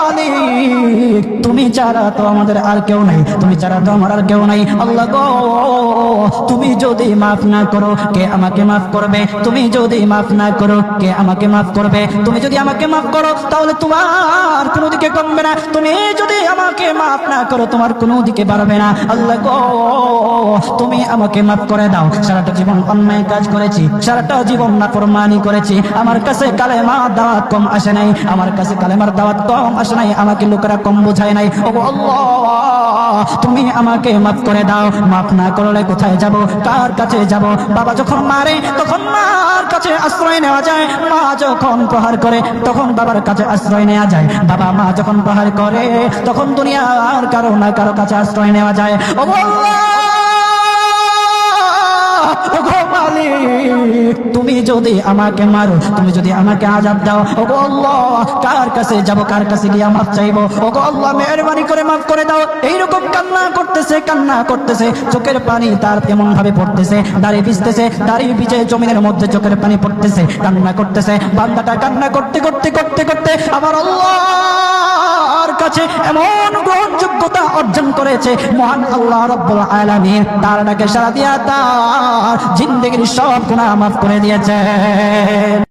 মালিক তুমি ছাড়া তো আমাদের আর কেউ নাই, তুমি ছাড়া তো আমার আর কেউ নাই। আল্লাহ গো তুমি যদি মাফ না করো কে আমাকে মাফ করবে? তুমি যদি মাফ না করো কে আমাকে মাফ করবে? তুমি যদি আমাকে মাফ করো তাহলে তোমার কোনো দিকে কমবে না, তুমি যদি আমাকে মাফ না করো তোমার কোনো দিকে বাড়বে না। আল্লাহ গো তুমি আমাকে মাফ করে দাও। সারাটা জীবন অন্যায় কাজ করেছি, সারাটা জীবন নাফরমানি করেছি, আমার কাছে কালেমার দাওয়াত কম আসে নাই, আমার কাছে কালেমার দাওয়াত কম আসে নাই, আমাকে লোকেরা কম বোঝায় নাই। ও আল্লাহ তুমি আমাকে মাফ করে দাও। মাফ না করলে কোথায় যাব, কার কাছে যাব? বাবা যখন মারে তখন মার কাছে আশ্রয় নেওয়া যায়, মা যখন প্রহার করে তখন বাবার কাছে আশ্রয় নেওয়া যায়, বাবা মা যখন প্রহার করে তখন দুনিয়ার কারো না কারো কাছে আশ্রয় নেওয়া যায়। ও আল্লাহ তুমি যদি আমাকে মারো, তুমি যদি আমাকে আযাব দাও, ওগো আল্লাহ কার কাছে যাব, কার কাছে গিয়ে মাফ চাইবো? ওগো আল্লাহ মেহেরবানি করে মাফ করে দাও। এইরকম কান্না করতেছে, চোখের পানি তার এমন ভাবে পড়তেছে, দাড়ি ভিজতেছে, দাড়ি ভিজে জমিনের মধ্যে চোখের পানি পড়তেছে, কান্না করতেছে। বান্দাটা কান্না করতে আমার আল্লাহর কাছে এমন গ্রহণযোগ্যতা অর্জন করেছে, মহান আল্লাহ রাব্বুল আলামিন তার ডাকে সাড়া দিয়া তার জিন্দেগির সব গুনাহ মাফ করে দিয়েছেন।